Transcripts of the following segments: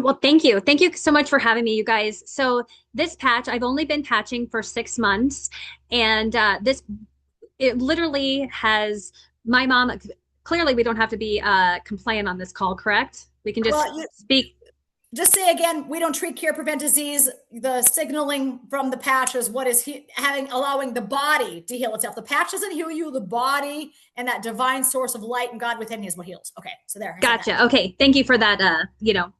Well, thank you. Thank you so much for having me, you guys. So this patch, I've only been patching for 6 months, and it literally has my mom. Clearly, we don't have to be compliant on this call, correct? We can just Well, you speak. just say again, we don't treat, cure, prevent disease. The signaling from the patch is what is allowing the body to heal itself. The patch doesn't heal you, the body and that divine source of light and God within you is what heals. Okay, so there, I said that. Gotcha. Okay. Thank you for that,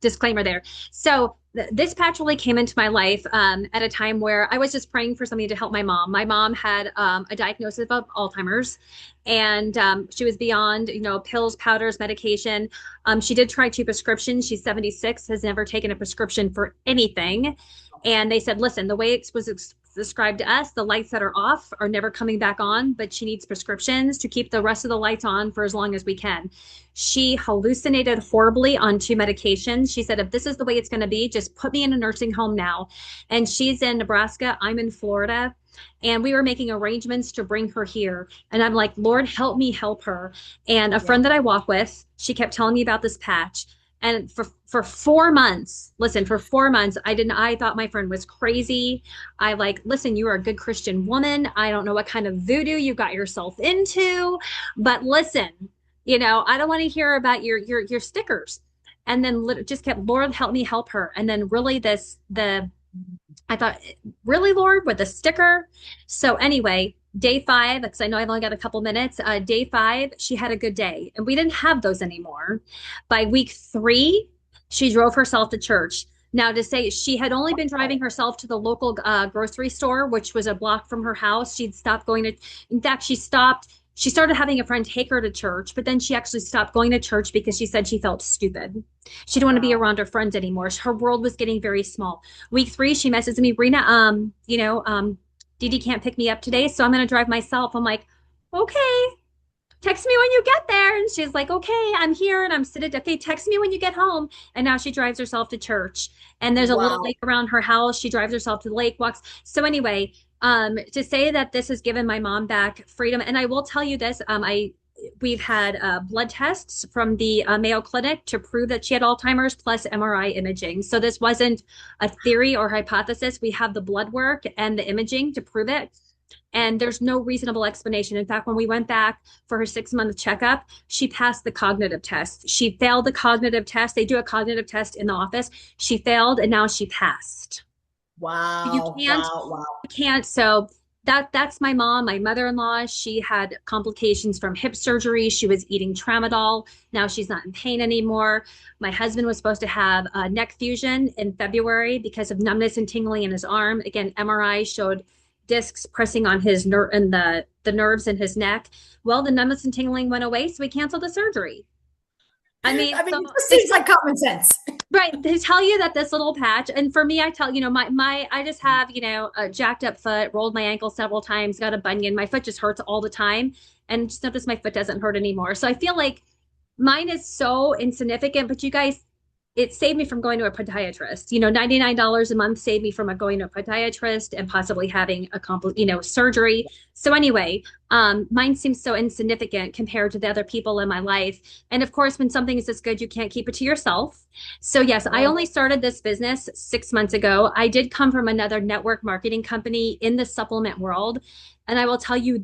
disclaimer there. So this patch really came into my life at a time where I was just praying for something to help my mom. My mom had a diagnosis of Alzheimer's, and she was beyond, pills, powders, medication. She did try two prescriptions. She's 76, has never taken a prescription for anything. And they said, listen, the way it was described to us, the lights that are off are never coming back on, but she needs prescriptions to keep the rest of the lights on for as long as we can. She hallucinated horribly on two medications. She said, if this is the way it's going to be, just put me in a nursing home now. And she's in Nebraska. I'm in Florida. And we were making arrangements to bring her here. And I'm like, Lord, help me help her. And a Yeah. friend that I walk with, she kept telling me about this patch. And for 4 months, listen, for 4 months, I thought my friend was crazy. I like, listen, you are a good Christian woman. I don't know what kind of voodoo you got yourself into, but listen, I don't want to hear about your stickers. And then just kept, Lord, help me help her. And then really I thought, really, Lord, with a sticker? So anyway, day 5, because I know I've only got a couple minutes, day 5, she had a good day. And we didn't have those anymore. By week 3, she drove herself to church. Now, to say she had only been driving herself to the local grocery store, which was a block from her house. She'd stopped going to, in fact, she started having a friend take her to church, but then she actually stopped going to church because she said she felt stupid. She didn't want to be Wow. around her friends anymore. Her world was getting very small. Week 3, she messages me, Rena, Dee Dee can't pick me up today, so I'm going to drive myself. I'm like, okay, text me when you get there. And she's like, okay, I'm here and I'm sitting. Okay, text me when you get home. And now she drives herself to church. And there's a little Wow. lake around her house. She drives herself to the lake, walks. So anyway, to say that this has given my mom back freedom, and I will tell you this, we've had blood tests from the Mayo Clinic to prove that she had Alzheimer's plus MRI imaging. So this wasn't a theory or hypothesis. We have the blood work and the imaging to prove it. And there's no reasonable explanation. In fact, when we went back for her 6 month checkup, she passed the cognitive test. She failed the cognitive test. They do a cognitive test in the office. She failed and now she passed. You Wow. can't, Wow. Wow. you can't. So that's my mom, my mother-in-law. She had complications from hip surgery. She was eating tramadol. Now she's not in pain anymore. My husband was supposed to have a neck fusion in February because of numbness and tingling in his arm. Again, MRI showed discs pressing on his nerve and the nerves in his neck. Well, the numbness and tingling went away, so we canceled the surgery. I mean, I mean, so it just they seems tell like common sense. right, they tell you that this little patch, and for me, I tell my I just have a jacked up foot, rolled my ankle several times, got a bunion. My foot just hurts all the time, and just notice my foot doesn't hurt anymore. So I feel like mine is so insignificant, but you guys, it saved me from going to a podiatrist. $99 a month saved me from going to a podiatrist and possibly having a surgery. So anyway, mine seems so insignificant compared to the other people in my life. And of course, when something is this good, you can't keep it to yourself. So yes, I Right. only started this business 6 months ago. I did come from another network marketing company in the supplement world. And I will tell you,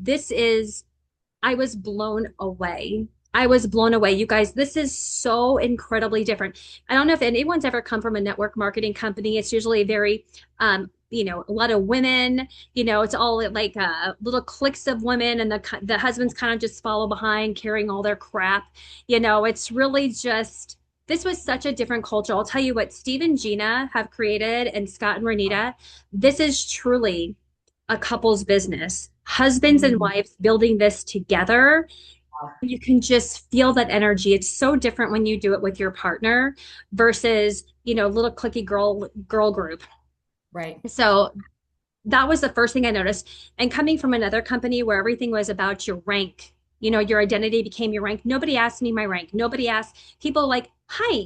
I was blown away. I was blown away. You guys, this is so incredibly different. I don't know if anyone's ever come from a network marketing company. It's usually very, a lot of women, it's all like little cliques of women, and the husbands kind of just follow behind carrying all their crap. It's really just, this was such a different culture. I'll tell you what Steve and Gina have created, and Scott and Renita, this is truly a couple's business. Husbands and Mm. wives building this together. You can just feel that energy. It's so different when you do it with your partner versus, little clicky girl group. Right. So that was the first thing I noticed. And coming from another company where everything was about your rank, your identity became your rank. Nobody asked me my rank. Nobody asked people like, hi,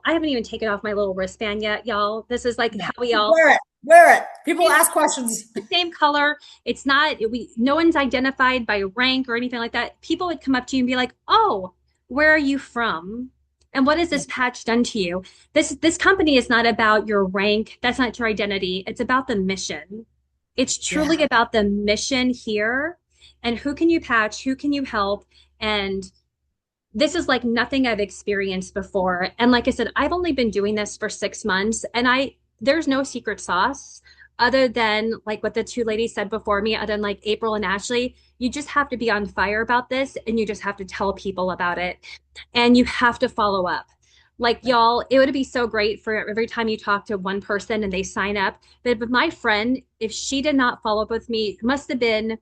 I haven't even taken off my little wristband yet, y'all. This is like Yeah. how we Just all wear it. Wear it. People feel ask questions. the same color. It's not, no one's identified by rank or anything like that. People would come up to you and be like, oh, where are you from? And what has Yeah. this patch done to you? This company is not about your rank. That's not your identity. It's about the mission. It's Yeah. truly about the mission here and who can you patch, who can you help, and this is like nothing I've experienced before. And like I said, I've only been doing this for 6 months, and there's no secret sauce other than like what the two ladies said before me, other than like April and Ashley. You just have to be on fire about this and you just have to tell people about it and you have to follow up. Like Right. y'all, it would be so great for every time you talk to one person and they sign up. But my friend, if she did not follow up with me, it must have been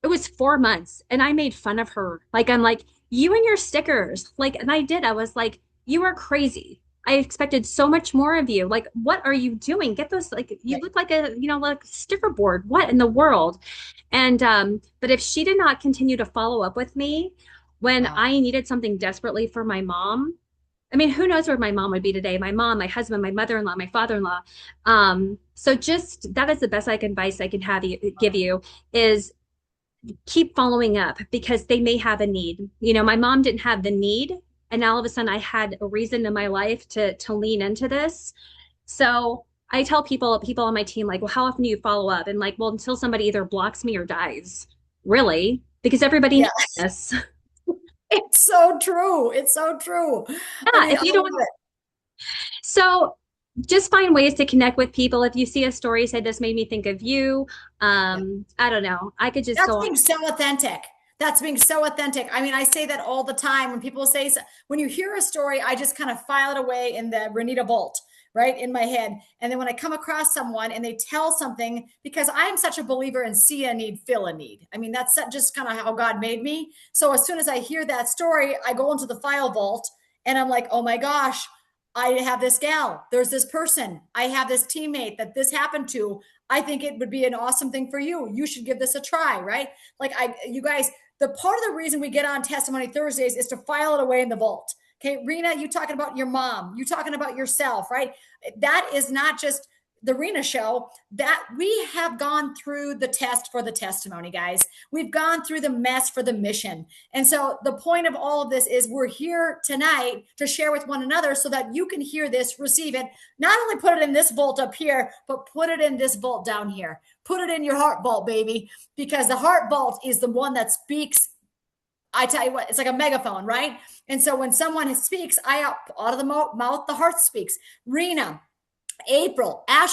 it was 4 months and I made fun of her. Like, I'm like, you and your stickers. Like, and I did. I was like, you are crazy. I expected so much more of you. Like, what are you doing? Get those, like, you Right. look like a, like sticker board. What in the world? And, but if she did not continue to follow up with me when Wow. I needed something desperately for my mom, I mean, who knows where my mom would be today? My mom, my husband, my mother-in-law, my father-in-law. So just that is the best advice I can have you give you is keep following up because they may have a need. My mom didn't have the need, and all of a sudden I had a reason in my life to lean into this. So I tell people on my team, like, well, how often do you follow up? And like, well, until somebody either blocks me or dies, really, because everybody Yeah. needs this. It's so true. It's so true. I Yeah, mean, if I you love don't, it. so just find ways to connect with people. If you see a story, say this made me think of you. Yeah. I don't know. I could just That's go on. being so authentic. That's being so authentic. I mean, I say that all the time when people say, when you hear a story, I just kind of file it away in the Renita vault, right, in my head. And then when I come across someone and they tell something, because I am such a believer in see a need, fill a need. I mean, that's just kind of how God made me. So as soon as I hear that story, I go into the file vault and I'm like, oh my gosh, I have this gal. There's this person. I have this teammate that this happened to. I think it would be an awesome thing for you. You should give this a try, right? You guys, the part of the reason we get on Testimony Thursdays is to file it away in the vault. Okay, Rena, you talking about your mom, you talking about yourself, right? That is not just the Rena show. That we have gone through the test for the testimony, guys. We've gone through the mess for the mission. And so the point of all of this is we're here tonight to share with one another so that you can hear this, receive it, not only put it in this vault up here, but put it in this vault down here. Put it in your heart vault, baby, because the heart vault is the one that speaks. I tell you what, it's like a megaphone, right? And so when someone speaks, out of the mouth, the heart speaks. Rena, April, Ashley,